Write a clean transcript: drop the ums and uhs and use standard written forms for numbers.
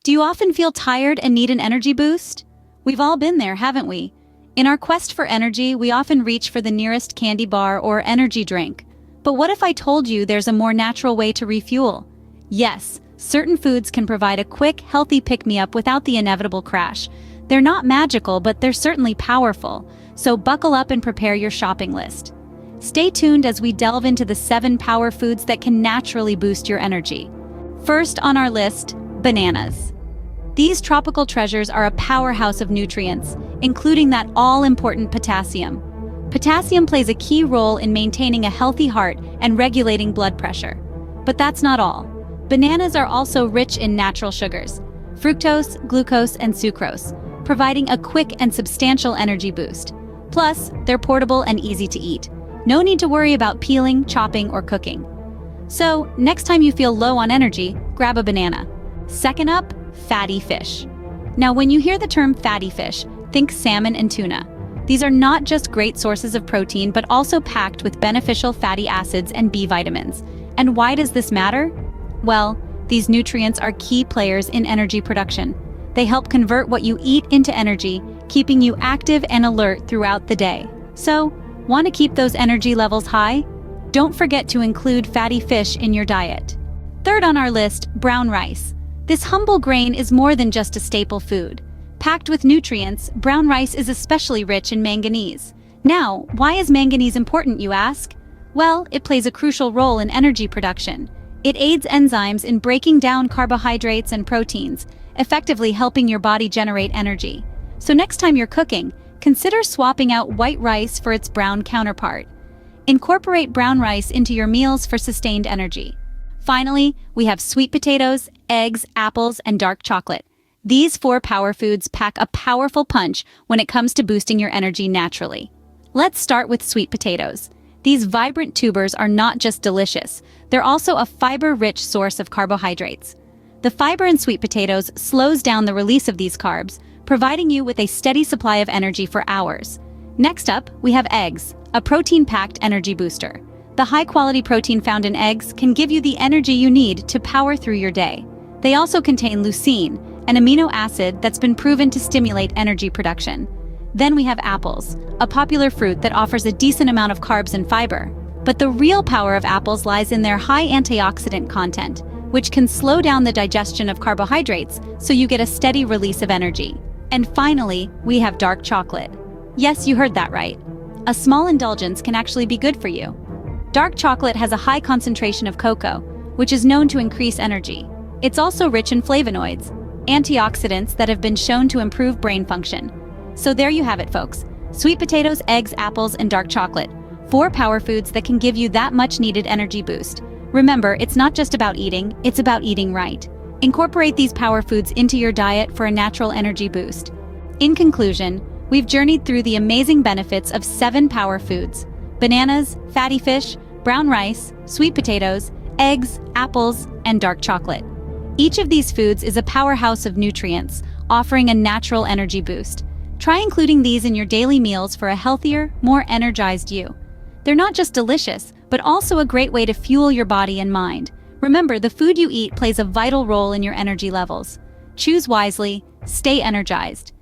Do you often feel tired and need an energy boost? We've all been there, haven't we? In our quest for energy, we often reach for the nearest candy bar or energy drink. But what if I told you there's a more natural way to refuel? Yes, certain foods can provide a quick, healthy pick-me-up without the inevitable crash. They're not magical, but they're certainly powerful. So buckle up and prepare your shopping list. Stay tuned as we delve into the 7 power foods that can naturally boost your energy. First on our list, bananas. These tropical treasures are a powerhouse of nutrients, including that all-important potassium. Potassium plays a key role in maintaining a healthy heart and regulating blood pressure. But that's not all. Bananas are also rich in natural sugars, fructose, glucose, and sucrose, providing a quick and substantial energy boost. Plus, they're portable and easy to eat. No need to worry about peeling, chopping, or cooking. So, next time you feel low on energy, grab a banana. Second up, fatty fish. Now, when you hear the term fatty fish, think salmon and tuna. These are not just great sources of protein, but also packed with beneficial fatty acids and B vitamins. And why does this matter? Well, these nutrients are key players in energy production. They help convert what you eat into energy, keeping you active and alert throughout the day. So, want to keep those energy levels high? Don't forget to include fatty fish in your diet. Third on our list, brown rice. This humble grain is more than just a staple food. Packed with nutrients, brown rice is especially rich in manganese. Now, why is manganese important, you ask? Well, it plays a crucial role in energy production. It aids enzymes in breaking down carbohydrates and proteins, effectively helping your body generate energy. So next time you're cooking, consider swapping out white rice for its brown counterpart. Incorporate brown rice into your meals for sustained energy. Finally, we have sweet potatoes, eggs, apples, and dark chocolate. These 4 power foods pack a powerful punch when it comes to boosting your energy naturally. Let's start with sweet potatoes. These vibrant tubers are not just delicious, they're also a fiber-rich source of carbohydrates. The fiber in sweet potatoes slows down the release of these carbs, providing you with a steady supply of energy for hours. Next up, we have eggs, a protein-packed energy booster. The high-quality protein found in eggs can give you the energy you need to power through your day. They also contain leucine, an amino acid that's been proven to stimulate energy production. Then we have apples, a popular fruit that offers a decent amount of carbs and fiber. But the real power of apples lies in their high antioxidant content, which can slow down the digestion of carbohydrates so you get a steady release of energy. And finally, we have dark chocolate. Yes, you heard that right. A small indulgence can actually be good for you. Dark chocolate has a high concentration of cocoa, which is known to increase energy. It's also rich in flavonoids, antioxidants that have been shown to improve brain function. So there you have it, folks. Sweet potatoes, eggs, apples, and dark chocolate. 4 power foods that can give you that much needed energy boost. Remember, it's not just about eating, it's about eating right. Incorporate these power foods into your diet for a natural energy boost. In conclusion, we've journeyed through the amazing benefits of 7 power foods: bananas, fatty fish, brown rice, sweet potatoes, eggs, apples, and dark chocolate. Each of these foods is a powerhouse of nutrients, offering a natural energy boost. Try including these in your daily meals for a healthier, more energized you. They're not just delicious, but also a great way to fuel your body and mind. Remember, the food you eat plays a vital role in your energy levels. Choose wisely, stay energized,